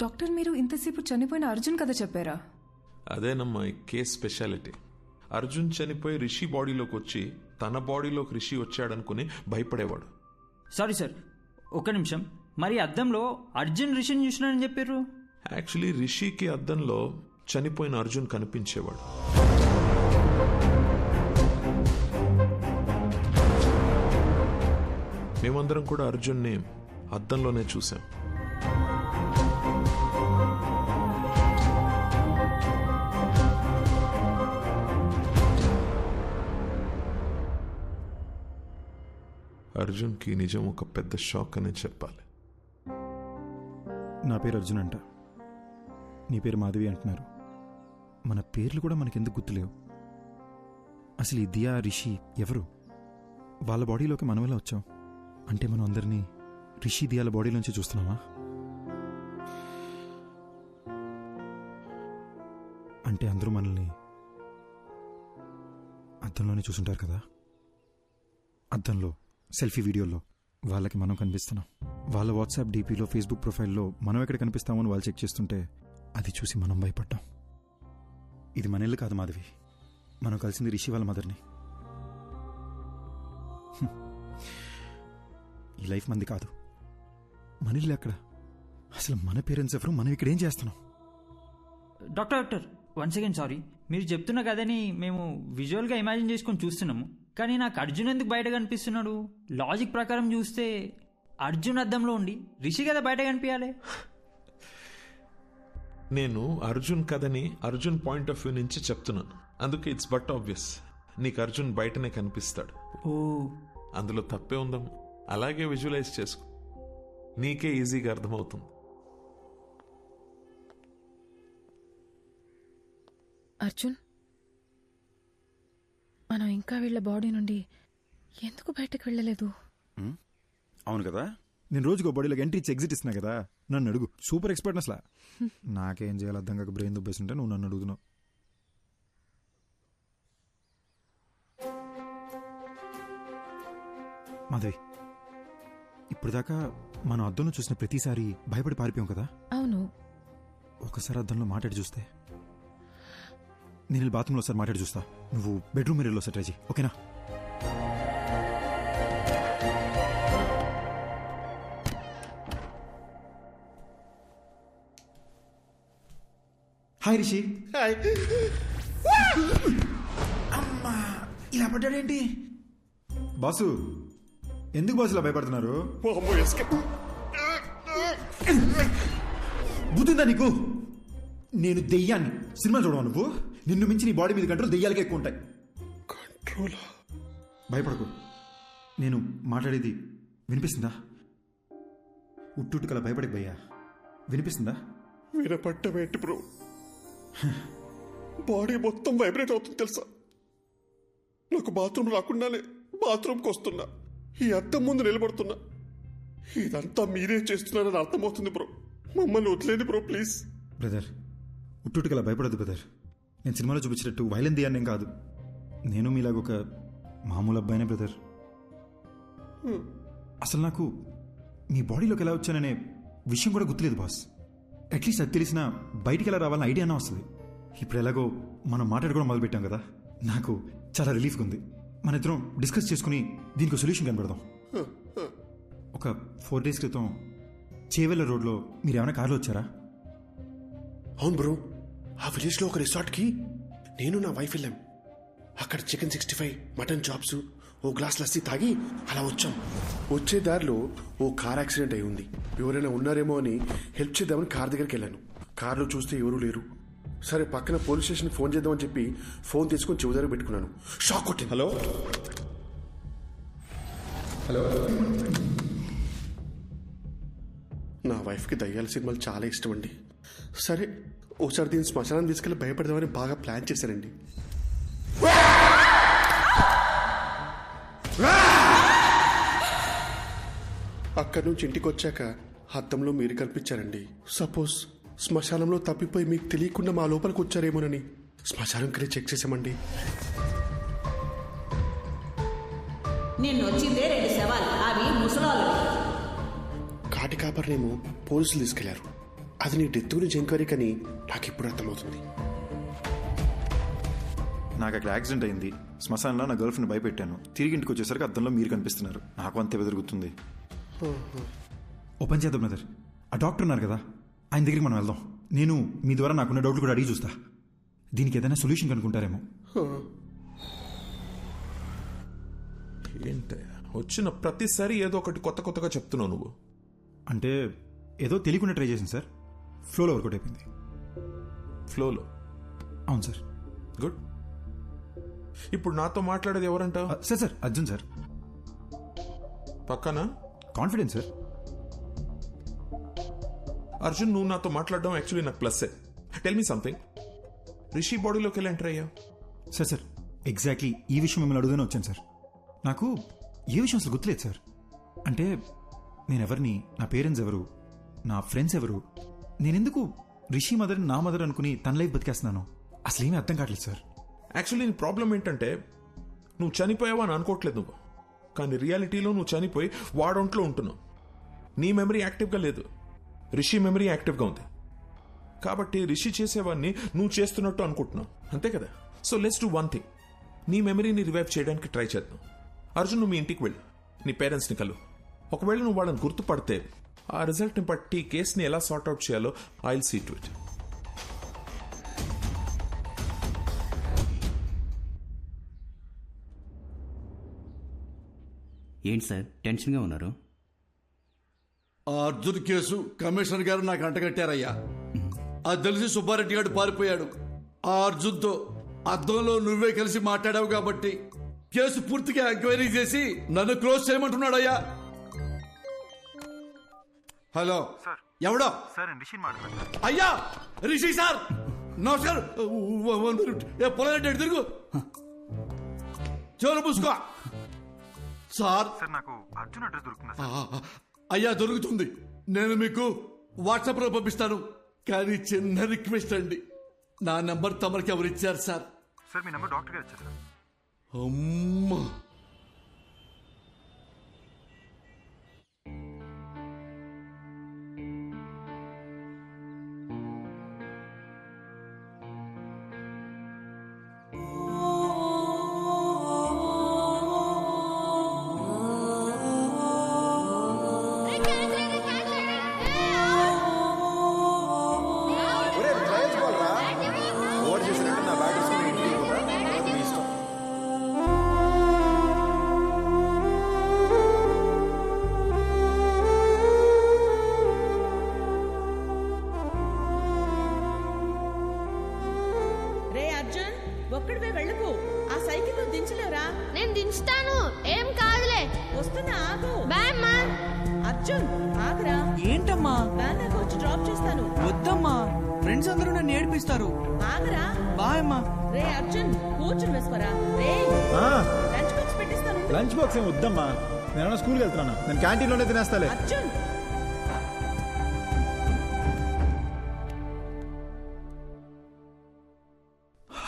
Doctor మీరు ఇంతసేపు చనిపోయిన అర్జున్ కథ చెప్పారా? అదేనమ్మా ఈ కేస్ స్పెషాలిటీ. అర్జున్ చనిపోయి రిషి బాడీలోకి వచ్చి తన బాడీలోకి రిషి వచ్చాడనుకుని భయపడేవాడు. సారీ సార్, ఒక్క నిమిషం. మరి అద్దంలో అర్జున్ రిషిని చూసినానని చెప్పారు. యాక్చువల్లీ రిషికి అద్దంలో చనిపోయిన అర్జున్ కనిపించేవాడు. మేమందరం కూడా అర్జున్ని అద్దంలోనే చూసాం. అర్జున్కి నిజం ఒక పెద్ద షాక్ అనే చెప్పాలి. నా పేరు అర్జున్ అంట, నీ పేరు మాధవి అంటున్నారు. మన పేర్లు కూడా మనకెందుకు గుర్తులేవు? అసలు ఈ దియా రిషి ఎవరు? వాళ్ళ బాడీలోకి మనం ఎలా వచ్చాం? అంటే మనం అందరినీ రిషి దియాల బాడీలోంచి చూస్తున్నామా? అంటే అందరూ మనల్ని అద్దంలోనే చూసుంటారు కదా. అద్దంలో సెల్ఫీ వీడియోల్లో వాళ్ళకి మనం కనిపిస్తున్నాం. వాళ్ళ వాట్సాప్ డీపీలో ఫేస్బుక్ ప్రొఫైల్లో మనం ఎక్కడ కనిపిస్తామో అని వాళ్ళు చెక్ చేస్తుంటే అది చూసి మనం భయపడ్డాం. ఇది మన ఇల్లు కాదు మాధవి, మనం కలిసింది రిషి వాళ్ళ మదర్ని. ఈ లైఫ్ మంది కాదు, మన ఇల్లు ఎక్కడ? అసలు మన పేరెంట్స్ ఎవరు? మనం ఇక్కడ ఏం చేస్తున్నాం? Doctor one second, sorry. మీరు చెప్తున్న కదని మేము విజువల్గా ఇమాజిన్ చేసుకొని చూస్తున్నాము, కానీ నాకు అర్జున్ ఎందుకు బయట కనిపిస్తున్నాడు? లాజిక్ ప్రకారం చూస్తే అర్జున్ అద్దంలో ఉండి రిషి కదా బయట కనిపించాలి. నేను అర్జున్ కథని అర్జున్ పాయింట్ ఆఫ్ వ్యూ నుంచి చెప్తున్నాను, అందుకే ఇట్స్ బట్ ఆబ్వియస్ నీకు అర్జున్ బయటనే కనిపిస్తాడు. ఓ, అందులో తప్పే ఉందాం. అలాగే విజువలైజ్ చేసుకో, నీకే ఈజీగా అర్థమవుతుంది. అర్జున్, మనం ఇంకా వీళ్ళ బాడీ నుండి ఎందుకు బయటకు వెళ్ళలేదు? అవును కదా, నేను రోజుకో బాడీలోకి ఎంట్రీ ఇచ్చి ఎగ్జిట్ ఇస్తున్నా కదా. నన్ను అడుగు, సూపర్ ఎక్స్పర్ట్ అసలు. నాకేం చేయాలి అర్థం కాక బ్రెయిన్ దుబ్బేస్తుంటే నువ్వు నన్ను అడుగుతున్నావు. మాధవి, ఇప్పుడు దాకా మనం అద్దంలో చూసిన ప్రతిసారి భయపడి పారిపోయాం కదా. అవును. ఒకసారి అద్దంలో మాట్లాడి చూస్తే. నేను బాత్రూంలో ఒకసారి మాట్లాడి చూస్తా, నువ్వు బెడ్రూమ్ మిర్రర్లో ఒకసారి ట్రై చేయి, ఓకేనా? హాయ్ రిషి. హాయ్. అమ్మా, ఇలా పడ్డాడేంటి? బాసు, ఎందుకు బాసు ఇలా భయపడుతున్నారు? బుద్ధిందా నీకు? నేను దెయ్యాన్ని. సినిమా చూడవా నువ్వు? నిన్ను మించి నీ బాడీ మీద కంట్రోల్ దెయ్యాలకే ఎక్కువ ఉంటాయి. కంట్రోల్? భయపడకు, నేను మాట్లాడేది వినిపిస్తుందా? ఉట్టుకలా భయపడే భయ్యా, వినిపిస్తుందా? వినపట్టమేంటి బ్రో, బాడీ మొత్తం వైబ్రేట్ అవుతుంది తెలుసా. నాకు బాత్రూమ్ రాకుండానే బాత్రూమ్కి వస్తున్నా, ఈ అద్దం ముందు నిలబడుతున్నా. ఇదంతా మీరే చేస్తున్నారని అర్థమవుతుంది బ్రో. మమ్మల్ని వదిలేండి బ్రో ప్లీజ్. బ్రదర్, ఉట్టుకలా భయపడద్దు బ్రదర్. నేను సినిమాలో చూపించినట్టు వైలెన్ దియాన్నేం కాదు. నేను మీలాగ ఒక మామూలు అబ్బాయినే బ్రదర్. అసలు నాకు మీ బాడీలోకి ఎలా వచ్చాననే విషయం కూడా గుర్తులేదు బాస్. అట్లీస్ట్ అది తెలిసినా బయటికి ఎలా రావాలని ఐడియా అన్నా వస్తుంది. ఇప్పుడు ఎలాగో మనం మాట్లాడుకోవడం మొదలుపెట్టాం కదా, నాకు చాలా రిలీఫ్గా ఉంది. మన ఇద్దరం డిస్కస్ చేసుకుని దీనికి ఒక సొల్యూషన్ కనబడదాం. ఒక 4 days క్రితం చేవెళ్ళ రోడ్లో మీరు ఏమైనా కార్లో వచ్చారా? అవును బ్రో, ఆ విలేజ్లో ఒక రిసార్ట్కి నేను నా వైఫ్ వెళ్ళాం. అక్కడ చికెన్ 65, మటన్ చాప్స్, ఓ గ్లాస్ లస్సీ తాగి అలా వచ్చాం. వచ్చే దారిలో ఓ కార్ యాక్సిడెంట్ అయి ఉంది. ఎవరైనా ఉన్నారేమో అని హెల్ప్ చేద్దామని కార్ దగ్గరికి వెళ్ళాను. కార్లో చూస్తే ఎవరూ లేరు. సరే పక్కన పోలీస్ స్టేషన్కి ఫోన్ చేద్దామని చెప్పి ఫోన్ తీసుకొని చెవి దగ్గర పెట్టుకున్నాను. షాక్ కొట్టింది. Hello hello. నా వైఫ్కి దయ్యాల సినిమాలు చాలా ఇష్టం అండి. సరే ఓసారి దీన్ని శ్మశానాన్ని తీసుకెళ్ళి భయపడదామని బాగా ప్లాన్ చేశానండి. అక్కడి నుంచి ఇంటికి వచ్చాక అద్దంలో మీరు కనిపించారండి. సపోజ్ శ్మశానంలో తప్పిపోయి మీకు తెలియకుండా మా లోపలికి వచ్చారేమోనని శ్మశానం కింద చెక్ చేసామండి. నిన్ను వచ్చిందే 2 శవాలు, అవి ముసలాలు. కాటి కాపర్నేమో పోలీసులు తీసుకెళ్లారు. అది నీ డెత్ గురించి ఎంక్వైరీ కానీ నాకు ఇప్పుడు అర్థమవుతుంది. నాకు అక్కడ యాక్సిడెంట్ అయింది, శ్మశానంలో నా గర్ల్ ఫ్రెండ్ భయపెట్టాను, తిరిగి ఇంటికి వచ్చేసరికి అద్దంలో మీరు కనిపిస్తున్నారు. నాకు అంతే బెదురుగుతుంది. ఓపెన్ చేద్దాం బ్రదర్, ఆ డాక్టర్ ఉన్నారు కదా ఆయన దగ్గరికి మనం వెళ్దాం. నేను మీ ద్వారా నాకున్న డౌట్లు కూడా అడిగి చూస్తా, దీనికి ఏదైనా సొల్యూషన్ కనుక్కుంటారేమో. ఏంటి వచ్చిన ప్రతిసారి ఏదో ఒకటి కొత్త కొత్తగా చెప్తున్నావు నువ్వు. అంటే ఏదో తెలియకుండా ట్రై చేసింది సార్, ఫ్లోలో వర్కౌట్ అయిపోయింది. ఫ్లోలో? అవును సార్. గుడ్. ఇప్పుడు నాతో మాట్లాడేది ఎవరంట? Sir sir Arjun sir. పక్కన కాన్ఫిడెన్స్ సార్. అర్జున్, నువ్వు నాతో మాట్లాడడం యాక్చువల్లీ నాకు ప్లస్సే. టెల్ మీ సంథింగ్, రిషి బాడీలోకి వెళ్ళి ఎంటర్ అయ్యా? సార్ సార్ ఎగ్జాక్ట్లీ ఈ విషయం మిమ్మల్ని అడుగుతూనే వచ్చాను సార్. నాకు ఏ విషయం అసలు గుర్తులేదు సార్. అంటే నేనెవరిని, నా పేరెంట్స్ ఎవరు, నా ఫ్రెండ్స్ ఎవరు, నేనెందుకు రిషి మదర్ నా మదర్ అనుకుని తన లైఫ్ బతికేస్తున్నాను, అసలు ఏమీ అర్థం కావట్లేదు సార్. యాక్చువల్లీ నీ ప్రాబ్లం ఏంటంటే నువ్వు చనిపోయావా అని అనుకోవట్లేదు నువ్వు, కానీ రియాలిటీలో నువ్వు చనిపోయి వాడొంట్లో ఉంటున్నావు. నీ మెమరీ యాక్టివ్గా లేదు, రిషి మెమరీ యాక్టివ్గా ఉంది. కాబట్టి రిషి చేసేవాడిని నువ్వు చేస్తున్నట్టు అనుకుంటున్నావు, అంతే కదా? So let's do one thing, నీ మెమరీని రివైవ్ చేయడానికి ట్రై చేద్దాం. అర్జున్, నువ్వు మీ ఇంటికి వెళ్ళు, నీ పేరెంట్స్ని కలు. ఒకవేళ నువ్వు వాళ్ళని గుర్తుపడితే ఆ రిజల్ట్ని బట్టి కేసుని ఎలా సార్ట్అవుట్ చేయాలో I will see to it. ఏంటి సార్ టెన్షన్గా ఉన్నారు? ఆ అర్జున్ కేసు కమిషనర్ గారు నాకు అంటగట్టారయ్యా. అది తెలిసి సుబ్బారెడ్డి గారు పారిపోయాడు. ఆ అర్జున్తో అద్దంలో నువ్వే కలిసి మాట్లాడావు కాబట్టి కేసు పూర్తిగా ఎంక్వైరీ చేసి నన్ను క్లోజ్ చేయమంటున్నాడయ్యా. హలో, ఎవడో? అయ్యా రిషి సార్, నమస్కారం. పొలం తిరుగు, చెవులు పూసుకో. సార్ నాకు అర్జున్ అడ్రస్ దొరుకుతుందా? అయ్యా దొరుకుతుంది, నేను మీకు వాట్సాప్ లో పంపిస్తాను. కానీ చిన్న రిక్వెస్ట్ అండి, నా నంబర్ తమరికి ఎవరు ఇచ్చారు సార్? సార్ మీ నంబర్ డాక్టర్ గారు ఇచ్చారు సార్. అమ్మా, రే అర్జున్, ఒక్కడివే వెళ్ళకు. ఆ సైకిల్ నువ్వు దించలేవురా? నేను దించుతాను, ఏం కాదులే. వస్తున్నా, ఆగు. బాయ్ అమ్మా. అర్జున్ ఆగరా. ఏంటమ్మా? వ్యాన్ దాకా వచ్చి డ్రాప్ చేస్తాను. వద్దమ్మా, ఫ్రెండ్స్ అందరూ నన్ను ఏడిపిస్తారు. ఆగరా. బాయ్ అమ్మా. రే అర్జున్, కూర్చుని వేసుకోరా. రే లంచ్ బాక్స్ పెట్టిస్తాను. లంచ్ బాక్స్ ఏమి వద్దమ్మా, నేను స్కూల్కి వెళ్తున్నాను, నేను క్యాంటీన్లోనే తినేస్తాలే. అర్జున్,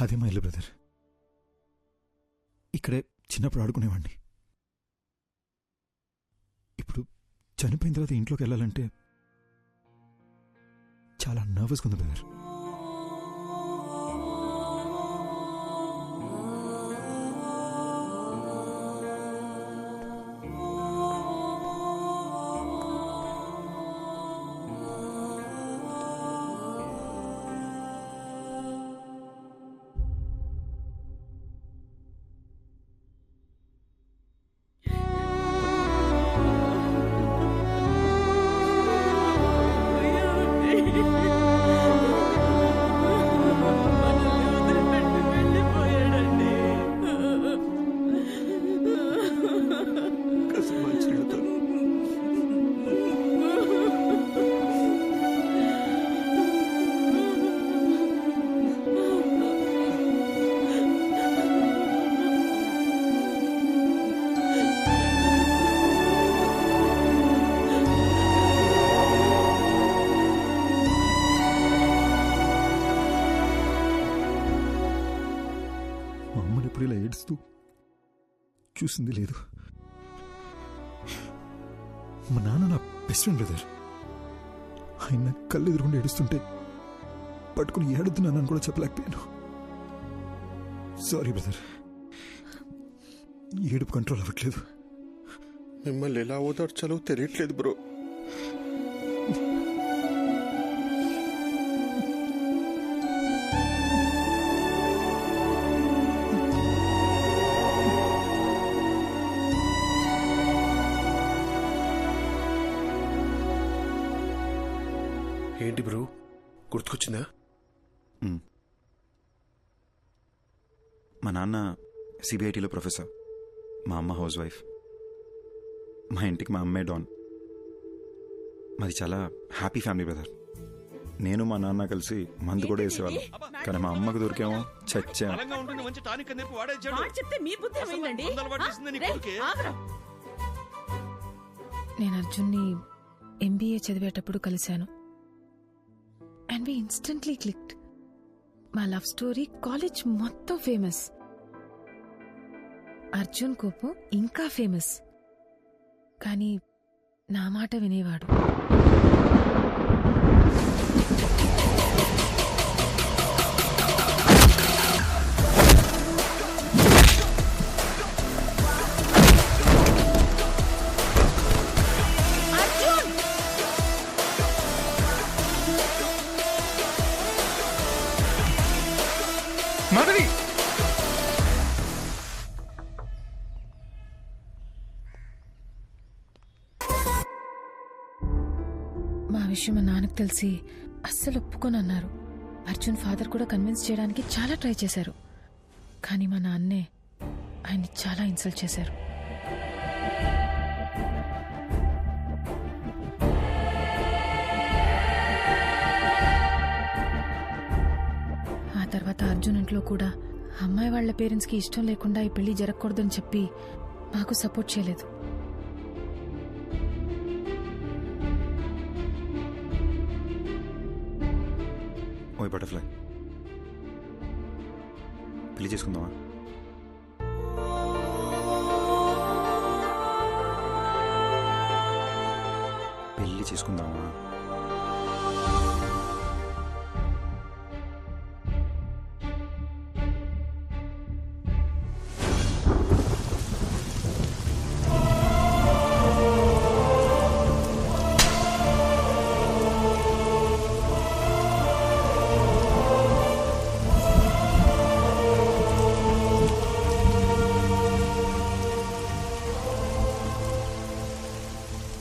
అదే మా ఇల్లు బ్రదర్, ఇక్కడే చిన్నప్పుడు ఆడుకునేవాడిని. ఇప్పుడు చనిపోయిన తర్వాత ఇంట్లోకి వెళ్ళాలంటే చాలా నర్వస్గా ఉంది బ్రదర్. ఇలా ఏడుస్తూ చూసింది లేదు. మా నాన్న నా బెస్ట్ ఫ్రెండ్ బ్రదర్, ఆయన కళ్ళు ఎదురుకుండా ఏడుస్తుంటే పట్టుకుని ఏడుతున్నానని కూడా చెప్పలేకపోయాను. సారీ బ్రదర్, ఏడుపు కంట్రోల్ అవ్వట్లేదు. మిమ్మల్ని ఎలా ఓదార్చాలో తెలియట్లేదు బ్రో. ఏంటి బ్రో, గుర్తుకొచ్చిందా? మా నాన్న సిబిఐటీలో ప్రొఫెసర్, మా అమ్మ హౌస్ వైఫ్. మా ఇంటికి మా అమ్మే డాన్. మాది చాలా హ్యాపీ ఫ్యామిలీ బ్రదర్. నేను మా నాన్న కలిసి మందు కూడా వేసేవాళ్ళం, కానీ మా అమ్మకు దొరికేమో చచ్చాం. నేను అర్జున్ని MBA చదివేటప్పుడు కలిశాను. And we instantly clicked. మా లవ్ స్టోరీ కాలేజ్ మొత్తం ఫేమస్. అర్జున్ కోపం ఇంకా ఫేమస్. కానీ నా మాట వినేవాడు. మాధవి, మా విషయం మా నాన్నకు తెలిసి అస్సలు ఒప్పుకొని అన్నారు. అర్జున్ ఫాదర్ కూడా కన్విన్స్ చేయడానికి చాలా ట్రై చేశారు. కానీ మా నాన్నే ఆయన్ని చాలా ఇన్సల్ట్ చేశారు. ఆ తర్వాత అర్జున్ ఇంట్లో కూడా అమ్మాయి వాళ్ల పేరెంట్స్కి ఇష్టం లేకుండా ఈ పెళ్లి జరగకూడదని చెప్పి మాకు సపోర్ట్ చేయలేదు. ఓయ్ బటర్ఫ్లై, పెళ్లి చేసుకుందామా? పెళ్లి చేసుకుందామా?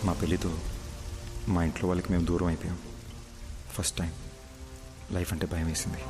మా పెళ్ళితో మా ఇంట్లో వాళ్ళకి మేము దూరం అయిపోయాం. ఫస్ట్ టైం లైఫ్ అంటే భయం వేసింది.